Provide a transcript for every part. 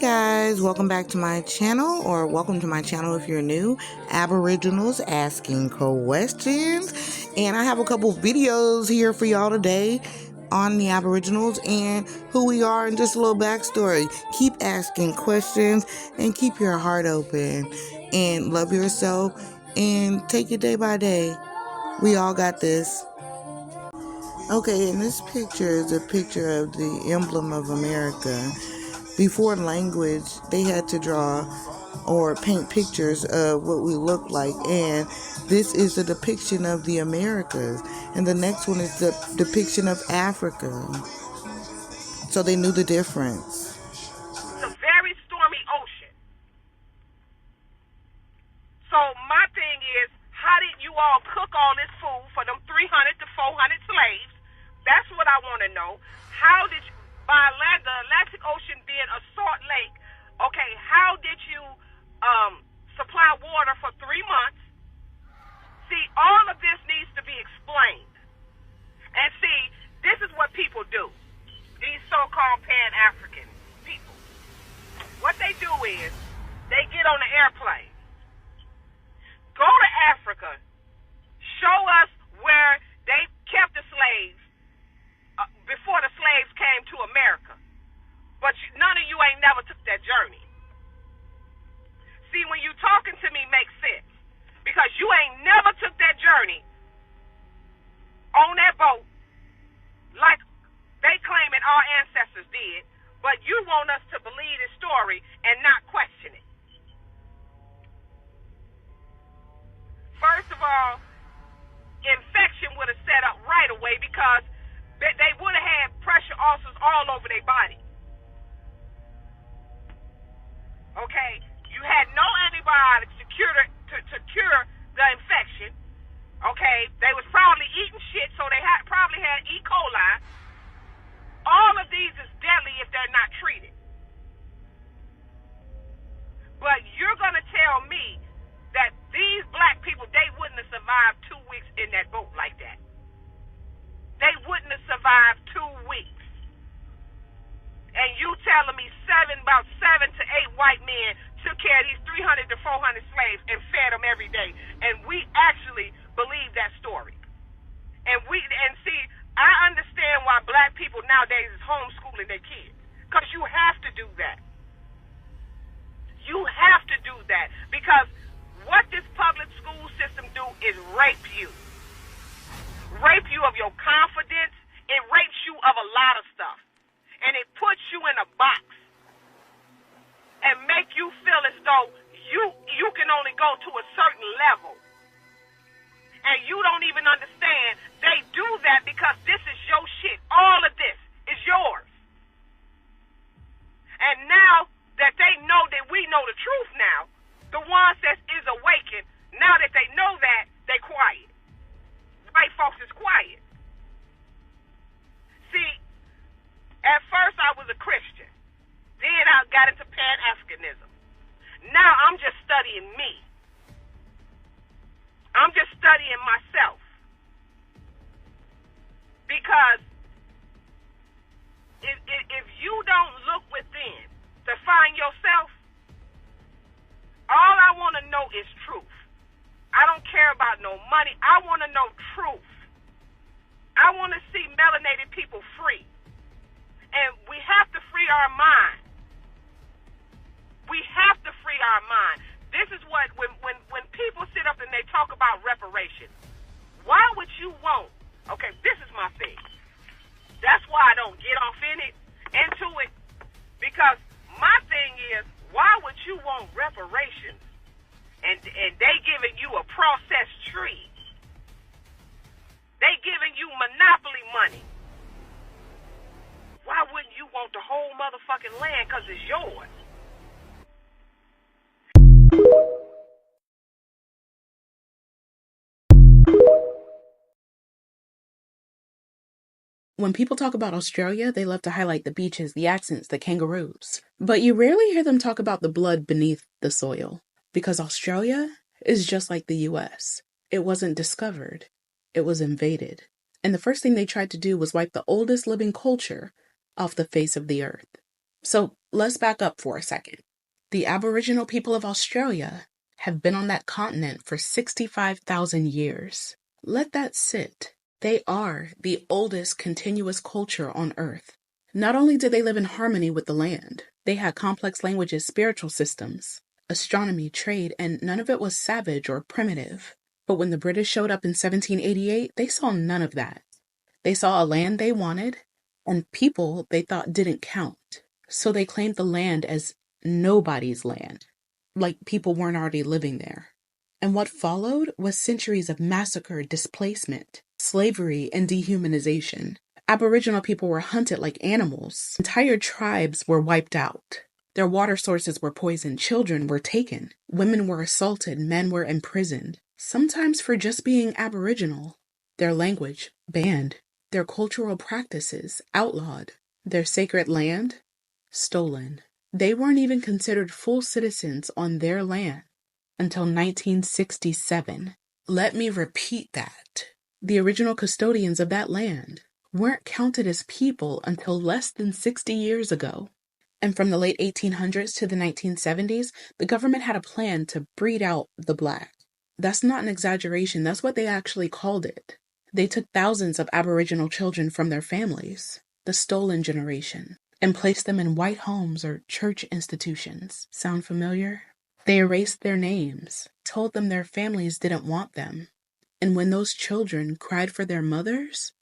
guys, welcome back to my channel, or welcome to my channel if you're new. Aboriginals asking questions, and I have a couple videos here for y'all today on the Aboriginals and who we are and just a little backstory. Keep asking questions and keep your heart open and love yourself and take it day by day. We all got this. Okay, and this picture is a picture of the emblem of America. Before language, they had to draw or paint pictures of what we look like, and this is a depiction of the Americas, and the next one is the depiction of Africa. So they knew the difference. It's a very stormy ocean. So my thing is, how did you all cook all this food for them 300 to 400 slaves? That's what I want to know. How did you, by the Atlantic Ocean being a salt lake, okay, how did you supply water for 3 months? See, all of this needs to be explained. And see, this is what people do. These so-called Pan-African people. What they do is, they get on the airplane, go to Africa, show us where they kept the slaves before the slaves came to America. But none of you ain't never took that journey. See, when you talking to me makes sense. Because you ain't never took that journey on that boat like they claiming our ancestors did, but you want us to believe the story and not question it. First of all, infection would have set up right away because they would have had pressure ulcers all over their body. Okay? You had no antibiotics to cure the infection. Okay? They was probably eating shit, so they probably had E. coli. All of these is deadly if they're not treated. But you're going to tell me that these black people, they wouldn't have survived 2 weeks in that boat like that. They wouldn't have survived 2 weeks. And you telling me about 7 to 8 white men took care of these 300 to 400 slaves and fed them every day. And we actually believe that story. And see, I understand why black people nowadays is homeschooling their kids. Because you have to do that. You have to do that. Because what this public school system do is rape you. Rape you of your confidence. It rapes you of a lot of stuff. And it puts you in a box. And make you feel as though you can only go to a certain level. And you don't even understand they do that because this is your shit. All of this is yours. And now that they know that we know the truth now, the ones that is awakened, now that they know that, they quiet. White folks is quiet. See, at first I was a Christian. Then I got into Pan-Africanism. Now I'm just studying me. I'm just studying myself. Because if you don't look within to find yourself, all I want to know is truth. I don't care about no money. I want to know truth. I want to see melanated people free. And we have to free our mind. We have to free our mind. This is what, when people sit up and they talk about reparations, why would you want, okay, this is my thing. That's why I don't get off into it, because my thing is, why would you want reparations and they giving you a processed tree? They giving you monopoly money. Why wouldn't you want the whole motherfucking land because it's yours? When people talk about Australia, they love to highlight the beaches, the accents, the kangaroos. But you rarely hear them talk about the blood beneath the soil. Because Australia is just like the US. It wasn't discovered. It was invaded. And the first thing they tried to do was wipe the oldest living culture off the face of the earth. So let's back up for a second. The Aboriginal people of Australia have been on that continent for 65,000 years. Let that sit. They are the oldest continuous culture on Earth. Not only did they live in harmony with the land, they had complex languages, spiritual systems, astronomy, trade, and none of it was savage or primitive. But when the British showed up in 1788, they saw none of that. They saw a land they wanted and people they thought didn't count. So they claimed the land as nobody's land, like people weren't already living there. And what followed was centuries of massacre, displacement, slavery, and dehumanization. Aboriginal people were hunted like animals. Entire tribes were wiped out. Their water sources were poisoned. Children were taken. Women were assaulted. Men were imprisoned, sometimes for just being Aboriginal. Their language banned. Their cultural practices outlawed. Their sacred land stolen. They weren't even considered full citizens on their land until 1967. Let me repeat that. The original custodians of that land weren't counted as people until less than 60 years ago. And from the late 1800s to the 1970s, the government had a plan to breed out the Black. That's not an exaggeration. That's what they actually called it. They took thousands of Aboriginal children from their families, the stolen generation, and placed them in white homes or church institutions. Sound familiar? They erased their names, told them their families didn't want them. And when those children cried for their mothers,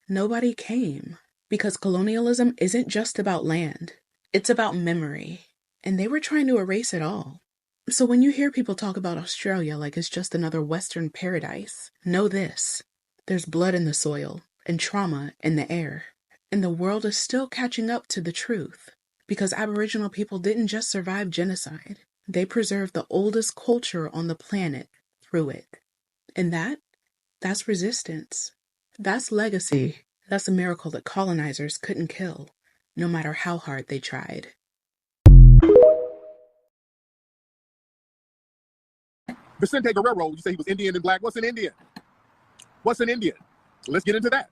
nobody came. Because colonialism isn't just about land. It's about memory. And they were trying to erase it all. So when you hear people talk about Australia like it's just another Western paradise, know this. There's blood in the soil and trauma in the air. And the world is still catching up to the truth. Because Aboriginal people didn't just survive genocide. They preserved the oldest culture on the planet through it. And that's resistance. That's legacy. That's a miracle that colonizers couldn't kill, no matter how hard they tried. Vicente Guerrero, you say he was Indian and Black. What's an Indian? What's an Indian? Let's get into that.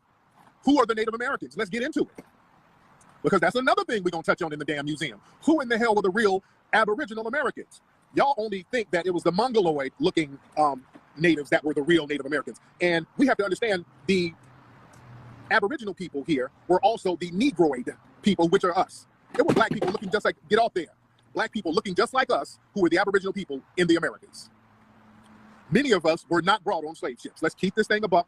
Who are the Native Americans? Let's get into it. Because that's another thing we're going to touch on in the damn museum. Who in the hell were the real Aboriginal Americans? Y'all only think that it was the Mongoloid-looking natives that were the real Native Americans. And we have to understand the Aboriginal people here were also the Negroid people, which are us. There were Black people looking just like, get off there. Black people looking just like us who were the Aboriginal people in the Americas. Many of us were not brought on slave ships. Let's keep this thing a buck.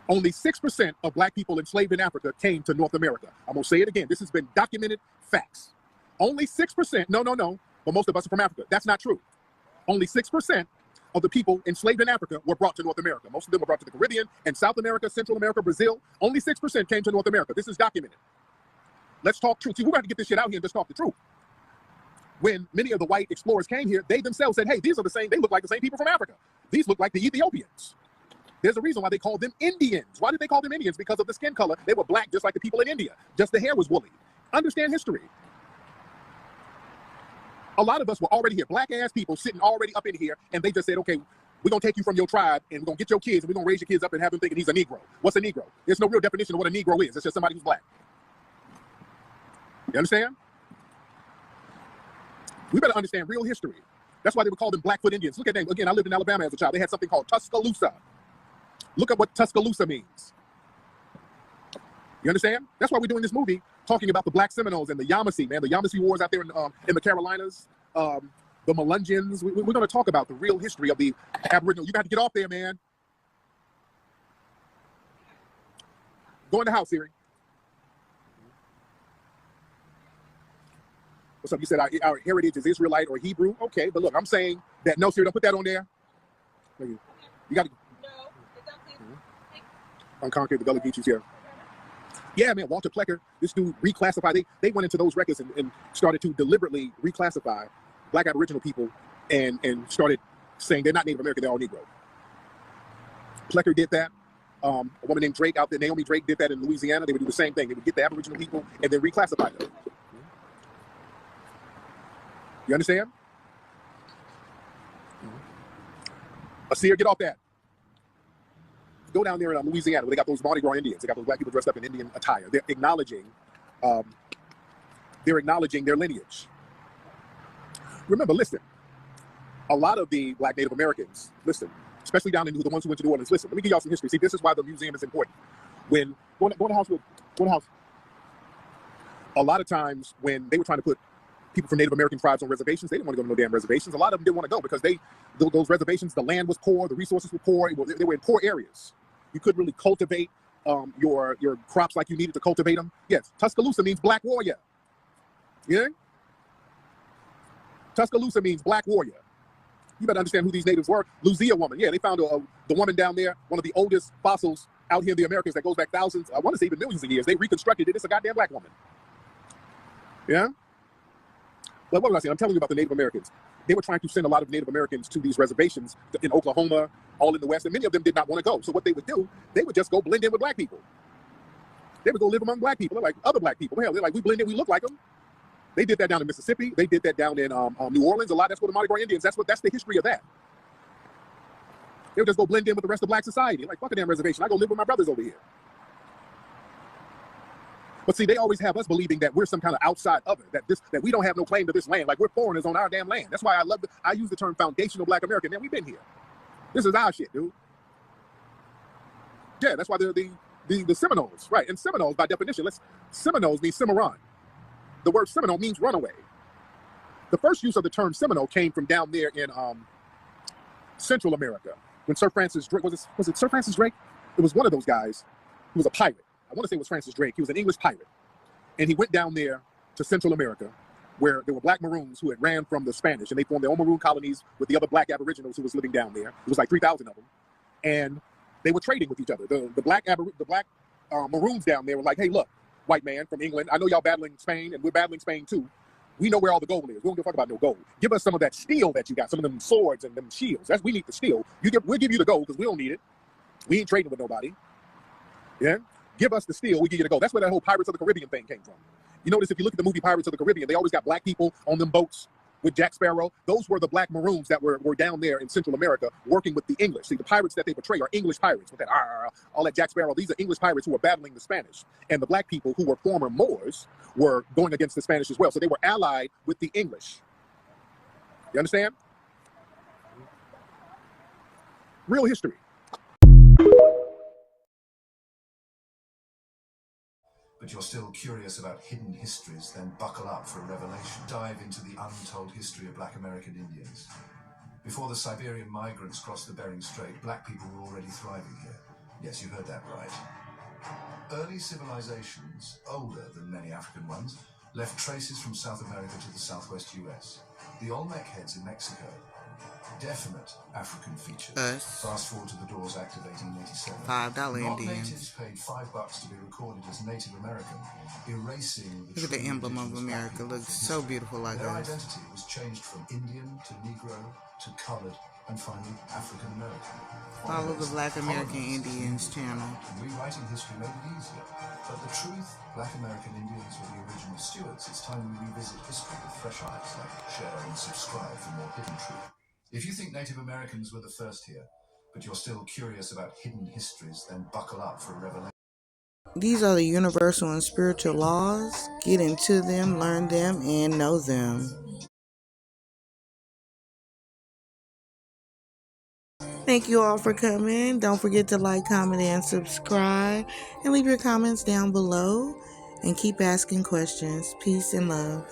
Only 6% of Black people enslaved in Africa came to North America. I'm going to say it again. This has been documented facts. Only 6%. No. But most of us are from Africa. That's not true. Only 6% of the people enslaved in Africa were brought to North America. Most of them were brought to the Caribbean and South America, Central America, Brazil. Only 6% came to North America. This is documented. Let's talk truth. See, we're going to get this shit out here and just talk the truth. When many of the white explorers came here, they themselves said, hey, these are the same, they look like the same people from Africa. These look like the Ethiopians. There's a reason why they called them Indians. Why did they call them Indians? Because of the skin color. They were Black just like the people in India. Just the hair was woolly. Understand history. A lot of us were already here, Black-ass people sitting already up in here, and they just said, okay, we're going to take you from your tribe, and we're going to get your kids, and we're going to raise your kids up and have them thinking he's a Negro. What's a Negro? There's no real definition of what a Negro is. It's just somebody who's Black. You understand? We better understand real history. That's why they were called them Blackfoot Indians. Look at them. Again, I lived in Alabama as a child. They had something called Tuscaloosa. Look at what Tuscaloosa means. You understand? That's why we're doing this movie, talking about the Black Seminoles and the Yamasee, man. The Yamasee Wars out there in the Carolinas, the Melungeons. We're going to talk about the real history of the Aboriginal. You got to get off there, man. Go in the house, Siri. What's up? You said our heritage is Israelite or Hebrew. Okay, but look, I'm saying that no, Siri, don't put that on there. You got to. No, it's up to you. Unconquered the Gullah Geechees here. Yeah, man, Walter Plecker, this dude reclassified. They went into those records and started to deliberately reclassify Black Aboriginal people and started saying they're not Native American, they're all Negro. Plecker did that. A woman named Drake out there, Naomi Drake, did that in Louisiana. They would do the same thing. They would get the Aboriginal people and then reclassify them. You understand? Asir, get off that. Go down there in Louisiana where they got those Mardi Gras Indians. They got those Black people dressed up in Indian attire. They're acknowledging They're acknowledging their lineage. Remember, listen, a lot of the Black Native Americans, listen, especially down in the ones who went to New Orleans, listen, let me give y'all some history. See, this is why the museum is important. When, go in the house, a lot of times when they were trying to put people from Native American tribes on reservations, they didn't want to go to no damn reservations. A lot of them didn't want to go because those reservations, the land was poor, the resources were poor, they were in poor areas. You couldn't really cultivate your crops like you needed to cultivate them. Yes, Tuscaloosa means black warrior. Yeah? Tuscaloosa means black warrior. You better understand who these natives were. Lucia woman. Yeah, they found the woman down there, one of the oldest fossils out here in the Americas that goes back thousands, I want to say even millions of years. They reconstructed it. It's a goddamn black woman. Yeah? But what was I saying? I'm telling you about the Native Americans. They were trying to send a lot of Native Americans to these reservations in Oklahoma, all in the West, and many of them did not want to go. So what they would do, they would just go blend in with black people. They would go live among black people. They're like other black people. Hell, they're like, we blend in, we look like them. They did that down in Mississippi. They did that down in New Orleans a lot. That's what the Mardi Gras Indians, that's the history of that. They would just go blend in with the rest of black society. Like, fuck a damn reservation. I go live with my brothers over here. But see, they always have us believing that we're some kind of outside other, that we don't have no claim to this land, like we're foreigners on our damn land. That's why I use the term foundational Black American. Man, we've been here. This is our shit, dude. Yeah, that's why the Seminoles, right? And Seminoles, by definition, Seminoles means Cimarron. The word Seminole means runaway. The first use of the term Seminole came from down there in Central America, when Sir Francis Drake, was it Sir Francis Drake? It was one of those guys who was a pirate. I want to say it was Francis Drake. He was an English pirate. And he went down there to Central America, where there were black Maroons who had ran from the Spanish, and they formed their own Maroon colonies with the other black Aboriginals who was living down there. It was like 3,000 of them. And they were trading with each other. The black Maroons down there were like, hey, look, white man from England, I know y'all battling Spain, and we're battling Spain too. We know where all the gold is. We don't give a fuck about no gold. Give us some of that steel that you got, some of them swords and them shields. We need the steel. We'll give you the gold because we don't need it. We ain't trading with nobody. Yeah? Give us the steel, we give you the gold. That's where that whole Pirates of the Caribbean thing came from. You notice if you look at the movie Pirates of the Caribbean, they always got black people on them boats with Jack Sparrow. Those were the black Maroons that were down there in Central America working with the English. See, the pirates that they portray are English pirates with that all that Jack Sparrow. These are English pirates who were battling the Spanish. And the black people who were former Moors were going against the Spanish as well. So they were allied with the English. You understand? Real history. But you're still curious about hidden histories, then buckle up for a revelation. Dive into the untold history of Black American Indians. Before the Siberian migrants crossed the Bering Strait, black people were already thriving here. Yes, you heard that right. Early civilizations, older than many African ones, left traces from South America to the southwest US. The Olmec heads in Mexico, definite African features. Fast forward to the Dawes Act of 1887. $5 Not Indians. natives paid $5 to be recorded as Native American, erasing the Look at the true emblem of indigenous black America. people Looks from so history. beautiful like Their us. identity was changed from Indian to Negro to colored and finally African American. Follow the Black American Indians channel. Rewriting history made it easier. But the truth, Black American Indians were the original stewards. It's time we revisit history with fresh eyes. Like, share, and subscribe for more hidden truth. If you think Native Americans were the first here, but you're still curious about hidden histories, then buckle up for a revelation. These are the universal and spiritual laws. Get into them, learn them, and know them. Thank you all for coming. Don't forget to like, comment, and subscribe. And leave your comments down below. And keep asking questions. Peace and love.